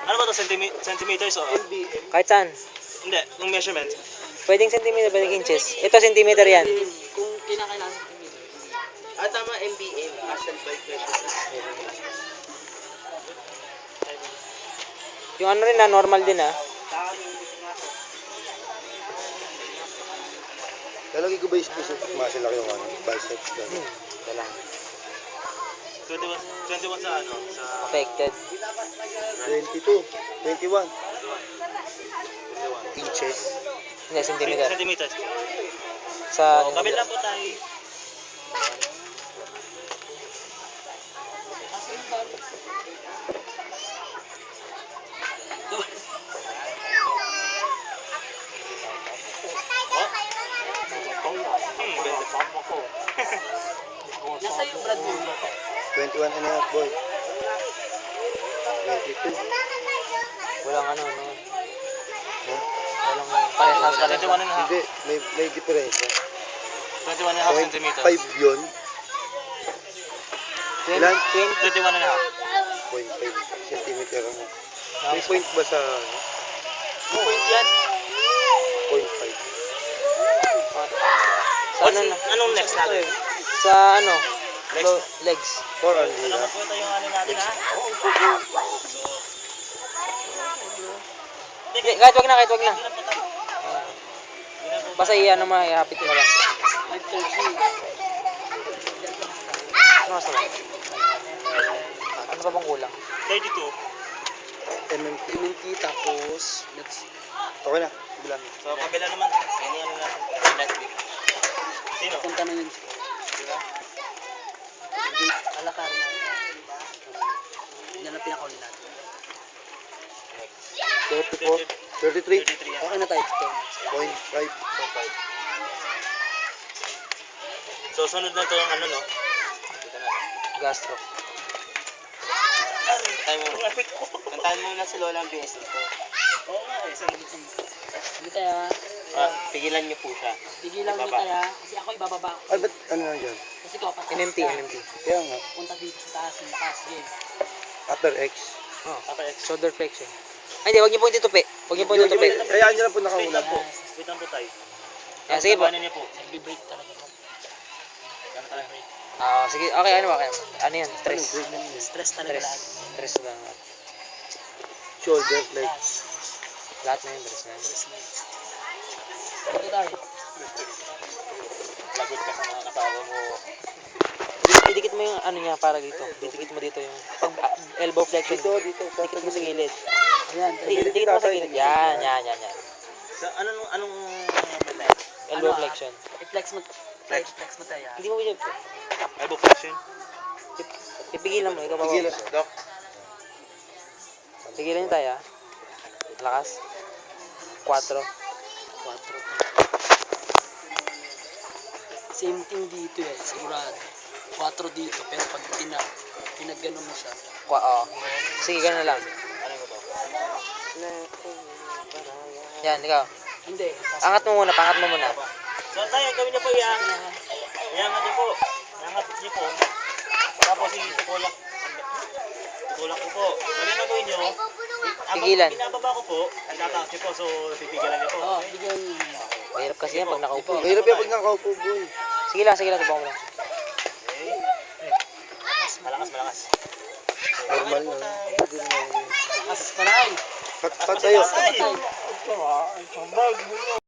Ano ba to? Centimeters o? Kahit saan. Hindi, yung measurement. Pwedeng centimeter, pwedeng inches. Ito centimeter yan. Kung kinakailangan sa centimeter. Tama, MBM. Muscle by pressure. Yung ano rin na, normal din ah. Lalagay ko ba yung specific muscle lang yung ano? Biceps ka? Ito lang. 21 sa ano? Sa... Affected. 22, 21 inches. Hindi, centimeter. Centimeters. Sa... Kabila po tayo. Nasa yung Brad mo. 21 and a half, boy. 22. Walang ano, no? Huh? Walang parehas pa rin. 21 and a half. Hindi, may diferensya. 21 and a half centimeters. 0.5 yun. Ilan? 21 and a half. 0.5 centimeter ang... May point ba sa... Point yan. 0.5. Sa ano na? Anong next natin? Sa ano? Legs. Legs. For Ano Andrea. ba po ito yung ano natin ha? Hindi, kahit wag na, kahit wag na. Basta i-ano mo, i-hapit mo lang. 530. Ano mas naman? Ano pa bang kulang? 32. MMT. MMT tapos, let's... Okay na, bilang. So, kabila naman. Ano ano natin? Last week. Sino? Punta na yun. Gate, alakari natin. Yan ang pinakauli natin. 34, 33, 33 yan. Okay na tayo. 0.5. So, sunod na ito yung ano, no? Dito na. Gastro. Kantahan mo na si Lola ang BS ko. Oo nga eh. Hindi tayo. Pigilan niyo po siya. Tigilan mo tayo. Kasi ako ibababa. Ay, ba't ano na dyan? Kasi ikaw patas MMT, ka. MMT. Kaya nga, Punta dito sa taas. Yung taas. Game. upper X. Oh, Upper X. shoulder flexion. Ay, hindi, wag niyo po yung tutupi. Wag niyo po yung tutupi. Kayaan nyo na po Wait nakauna. lang po. Wait lang po tayo. Yan, sige po. Tabanin niyo po. Nag-break talaga. Ano tayo? Sige, okay, ano ba kaya? Ano yan? Stress. Stress talaga Stress. lahat. Stress na. Shoulder, legs. Lahat na yun, stress na yun. Stress na yun. Ito tayo. Lagot ka sa mga kasama mo. Idikit mo yung ano niya para dito. Didikit mo dito yung pag elbow flexion. Dito, dito. Dikit mo sa gilid. Ayan. Dikit mo sa gilid. Yan. Sa anong Elbow Ano, flexion. I-flex mo. Flex mo tayo. Hindi mo bisa. elbow flexion? Pipigilan mo. Ikaw pa. Tigilan. Doc. Pigilan niyo tayo ah. Lakas. 4. 4. Same thing dito eh. Sigurado. 4 dito. Pero pag pinag-ganon mo siya. Oo. Sige, gano'n lang. Ano ko to? Yan, ikaw. Hindi. Angat mo muna, pangat mo muna. So tayo, gawin niyo po iangat. Iangat niyo po. Iangat niyo po. Tapos itutulak. Tutulak ko po. Gawin na po niyo. Pigilan. Binababa ko po. Tataas niyo po. So, pipigilan niyo po. Oo, bigyan mo. Mahirap kasi yan pag nakaupo. Mahirap yan pag nakaupo, boy. Sige lang, tubaw mo lang. Okay. Malakas. Normal na. As panay. Cut tayo. Ay! Ang bag mo.